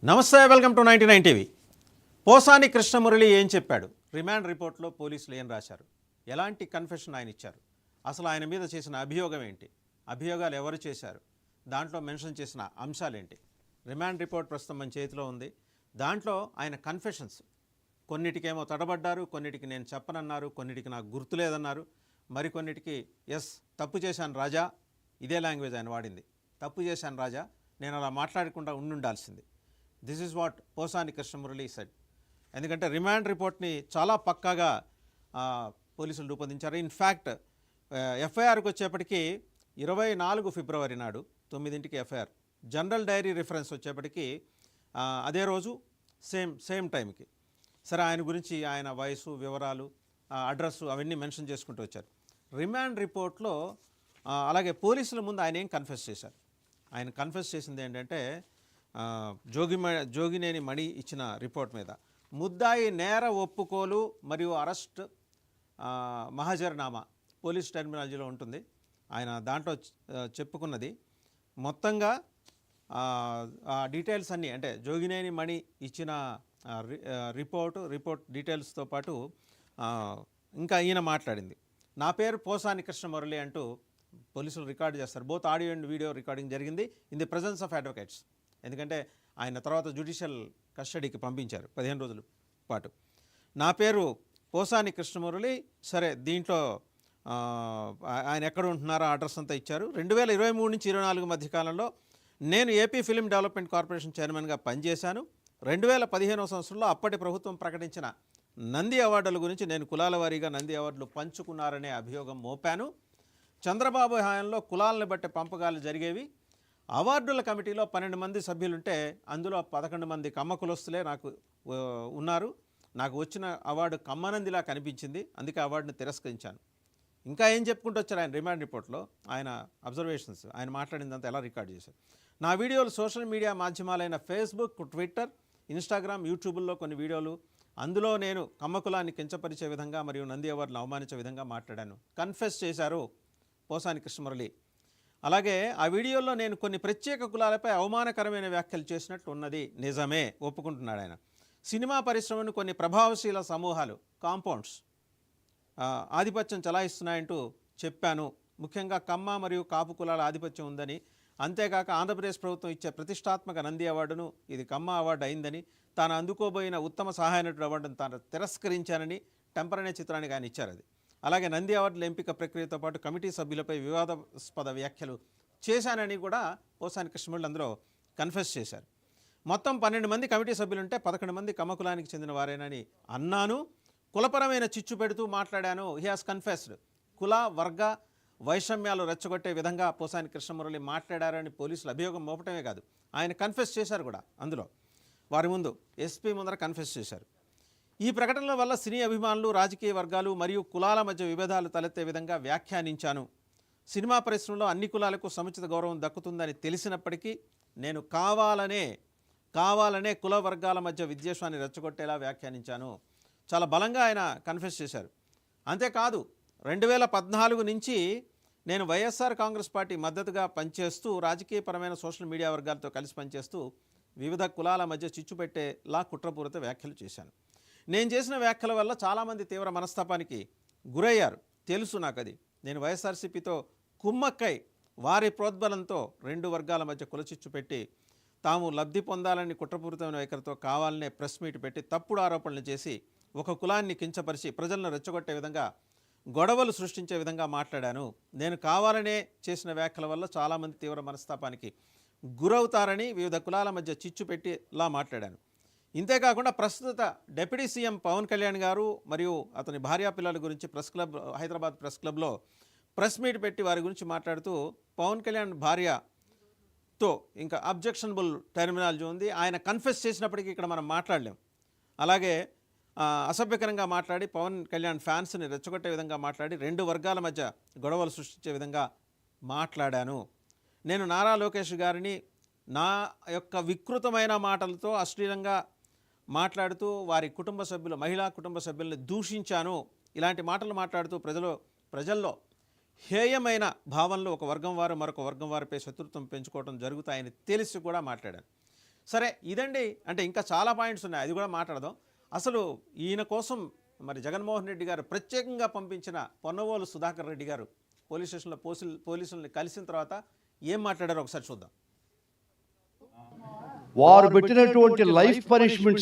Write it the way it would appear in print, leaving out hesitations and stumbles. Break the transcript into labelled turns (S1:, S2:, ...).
S1: నమస్తే, welcome to 99 TV. Posani Krishna Murali ఏం చెప్పాడు? రిమాండ్ రిపోర్ట్లో పోలీసులు ఏం రాశారు? ఎలాంటి కన్ఫెషన్ ఆయన ఇచ్చారు? అసలు ఆయన మీద చేసిన అభియోగం ఏంటి? అభియోగాలు ఎవరు చేశారు? దాంట్లో మెన్షన్ చేసిన అంశాలేంటి? రిమాండ్ రిపోర్ట్ ప్రస్తుతం మన చేతిలో ఉంది. దాంట్లో ఆయన కన్ఫెషన్స్ కొన్నిటికేమో తడబడ్డారు, కొన్నిటికి నేను చెప్పనన్నారు, కొన్నిటికి నాకు గుర్తులేదన్నారు, మరికొన్నిటికి ఎస్ తప్పు చేశాను రాజా, ఇదే లాంగ్వేజ్ ఆయన వాడింది. తప్పు చేశాను రాజా, నేను అలా మాట్లాడకుండా ఉండాల్సింది. This is what Posani Krishna Murali said. ఎందుకంటే రిమాండ్ రిపోర్ట్ని చాలా పక్కాగా పోలీసులు రూపొందించారు. ఇన్ఫ్యాక్ట్ ఎఫ్ఐఆర్కి వచ్చేప్పటికీ 24 ఫిబ్రవరి నాడు 9ంటికి ఎఫ్ఐఆర్, జనరల్ డైరీ రిఫరెన్స్ వచ్చేప్పటికీ అదే రోజు సేమ్ టైంకి. సరే, ఆయన గురించి ఆయన వయసు, వివరాలు, అడ్రస్సు అవన్నీ మెన్షన్ చేసుకుంటూ వచ్చారు. రిమాండ్ రిపోర్ట్లో అలాగే పోలీసుల ముందు ఆయన ఏం కన్ఫెస్ చేశారు? ఆయన కన్ఫెస్ చేసింది ఏంటంటే జోగినేని మణి ఇచ్చిన రిపోర్ట్ మీద ముద్దాయి నేర ఒప్పుకోలు మరియు అరెస్ట్ మహజర్నామా పోలీస్ టెర్మినాలజీలో ఉంటుంది. ఆయన దాంట్లో చెప్పుకున్నది మొత్తంగా డీటెయిల్స్ అన్నీ, అంటే జోగినేని మణి ఇచ్చిన రిపోర్ట్ డీటెయిల్స్తో పాటు ఇంకా ఈయన మాట్లాడింది. నా పేరు పోసాని కృష్ణమురళి అంటూ పోలీసులు రికార్డు చేస్తారు. Both audio and video recording జరిగింది in the presence of advocates. ఎందుకంటే ఆయన తర్వాత జ్యుడిషియల్ కస్టడీకి పంపించారు 15 రోజుల పాటు. నా పేరు పోసాని కృష్ణమురళి. సరే, దీంట్లో ఆయన ఎక్కడ ఉంటున్నారో అడ్రస్ అంతా ఇచ్చారు. 2023 నుంచి 24 మధ్యకాలంలో నేను ఏపీ ఫిల్మ్ డెవలప్మెంట్ కార్పొరేషన్ చైర్మన్గా పనిచేశాను. 2015వ సంవత్సరంలో అప్పటి ప్రభుత్వం ప్రకటించిన నంది అవార్డుల గురించి నేను కులాల వారీగా నంది అవార్డులు పంచుకున్నారనే అభియోగం మోపాను. చంద్రబాబు హయాంలో కులాలను బట్టి పంపకాలు జరిగేవి. అవార్డుల కమిటీలో 12 మంది సభ్యులుంటే అందులో 11 మంది కమ్మ కులస్తులే నాకు ఉన్నారు. నాకు వచ్చిన అవార్డు కమ్మనందిలా కనిపించింది, అందుకే అవార్డుని తిరస్కరించాను. ఇంకా ఏం చెప్పుకుంటూ వచ్చారు ఆయన రిమాండ్ రిపోర్ట్లో? ఆయన అబ్జర్వేషన్స్, ఆయన మాట్లాడిందంతా ఎలా రికార్డ్ చేశారు? నా వీడియోలు సోషల్ మీడియా మాధ్యమాలైన ఫేస్బుక్, ట్విట్టర్, ఇన్స్టాగ్రామ్, యూట్యూబ్లో కొన్ని వీడియోలు, అందులో నేను కమ్మ కులాన్ని కించపరిచే విధంగా మరియు నంది అవార్డును అవమానించే విధంగా మాట్లాడాను కన్ఫెస్ చేశారు పోసాని కృష్ణమురళి. అలాగే ఆ వీడియోలో నేను కొన్ని ప్రత్యేక కులాలపై అవమానకరమైన వ్యాఖ్యలు చేసినట్టు ఉన్నది నిజమే, ఒప్పుకుంటున్నాడు ఆయన. సినిమా పరిశ్రమను కొన్ని ప్రభావశీల సమూహాలు, కాంపౌండ్స్ ఆధిపత్యం చలాయిస్తున్నాయంటూ చెప్పాను. ముఖ్యంగా కమ్మ మరియు కాపు కులాల ఆధిపత్యం ఉందని, అంతేకాక ఆంధ్రప్రదేశ్ ప్రభుత్వం ఇచ్చే ప్రతిష్టాత్మక నంది అవార్డును ఇది కమ్మ అవార్డు అయిందని, తాను అందుకోబోయిన ఉత్తమ సహాయ నటుడు అవార్డును తాను తిరస్కరించానని టెంపర్ చిత్రానికి ఆయన ఇచ్చారు. అది అలాగే నంది అవార్డుల ఎంపిక ప్రక్రియతో పాటు కమిటీ సభ్యులపై వివాదాస్పద వ్యాఖ్యలు చేశానని కూడా పోసాని కృష్ణమురళి అందులో కన్ఫెస్ చేశారు. మొత్తం 12 మంది కమిటీ సభ్యులుంటే 11 మంది కమ్మ కులానికి చెందిన వారేనని అన్నాను. కులపరమైన చిచ్చు పెడుతూ మాట్లాడాను. He has confessed. కుల వర్గ వైషమ్యాలు రెచ్చగొట్టే విధంగా పోసాని కృష్ణమురళి మాట్లాడారని పోలీసులు అభియోగం మోపటమే కాదు, ఆయన కన్ఫెస్ చేశారు కూడా. అందులో వారి ముందు ఎస్పీ ముందర కన్ఫెస్ చేశారు. ఈ ప్రకటనల వల్ల సినీ అభిమానులు, రాజకీయ వర్గాలు మరియు కులాల మధ్య విభేదాలు తలెత్తే విధంగా వ్యాఖ్యానించాను. సినిమా పరిశ్రమలో అన్ని కులాలకు సముచిత గౌరవం దక్కుతుందని తెలిసినప్పటికీ నేను కావాలనే కుల వర్గాల మధ్య విద్వేషాన్ని రెచ్చగొట్టేలా వ్యాఖ్యానించాను. చాలా బలంగా ఆయన కన్ఫెస్ చేశారు. అంతేకాదు 2014 నుంచి నేను వైఎస్ఆర్ కాంగ్రెస్ పార్టీ మద్దతుగా పనిచేస్తూ, రాజకీయపరమైన సోషల్ మీడియా వర్గాలతో కలిసి పనిచేస్తూ వివిధ కులాల మధ్య చిచ్చు పెట్టేలా కుట్రపూరిత వ్యాఖ్యలు చేశాను. నేను చేసిన వ్యాఖ్యల వల్ల చాలామంది తీవ్ర మనస్తాపానికి గురయ్యారు, తెలుసు నాకు అది. నేను వైఎస్ఆర్సీపీతో కుమ్మక్కై వారి ప్రోద్బలంతో 2 వర్గాల మధ్య కులచిచ్చు పెట్టి తాము లబ్ధి పొందాలని కుట్రపూరితమైన వైఖరితో కావాలనే ప్రెస్ మీట్ పెట్టి తప్పుడు ఆరోపణలు చేసి ఒక కులాన్ని కించపరిచి ప్రజలను రెచ్చగొట్టే విధంగా, గొడవలు సృష్టించే విధంగా మాట్లాడాను. నేను కావాలనే చేసిన వ్యాఖ్యల వల్ల చాలామంది తీవ్ర మనస్తాపానికి గురవుతారని వివిధ కులాల మధ్య చిచ్చు పెట్టేలా మాట్లాడాను. ఇంతేకాకుండా ప్రస్తుత డిప్యూటీ సీఎం పవన్ కళ్యాణ్ గారు మరియు అతని భార్యా పిల్లల గురించి హైదరాబాద్ ప్రెస్ క్లబ్లో ప్రెస్ మీట్ పెట్టి వారి గురించి మాట్లాడుతూ, పవన్ కళ్యాణ్ భార్యతో ఇంకా అబ్జెక్షనబుల్ టెర్మినాలజీ ఉంది, ఆయన కన్ఫెస్ చేసినప్పటికీ ఇక్కడ మనం మాట్లాడలేం. అలాగే అసభ్యకరంగా మాట్లాడి పవన్ కళ్యాణ్ ఫ్యాన్స్ని రెచ్చగొట్టే విధంగా మాట్లాడి 2 వర్గాల మధ్య గొడవలు సృష్టించే విధంగా మాట్లాడాను. నేను నారా లోకేష్ గారిని నా యొక్క వికృతమైన మాటలతో అశ్లీలంగా మాట్లాడుతూ వారి కుటుంబ సభ్యులు, మహిళా కుటుంబ సభ్యుల్ని దూషించాను. ఇలాంటి మాటలు మాట్లాడుతూ ప్రజల్లో హేయమైన భావనలు ఒక వర్గం వారు మరొక వర్గం వారిపై శత్రుత్వం పెంచుకోవడం జరుగుతాయని తెలిసి కూడా మాట్లాడాను. సరే ఇదండి, అంటే ఇంకా చాలా పాయింట్స్ ఉన్నాయి, అది కూడా మాట్లాడదాం. అసలు ఈయన కోసం మరి జగన్మోహన్ రెడ్డి గారు ప్రత్యేకంగా పంపించిన పొన్నవోలు సుధాకర్ రెడ్డి గారు పోలీస్ స్టేషన్లో పోలీసుల్ని కలిసిన తర్వాత ఏం మాట్లాడారో ఒకసారి చూద్దాం.
S2: వారు పెట్టినటువంటి లైఫ్ పనిష్మెంట్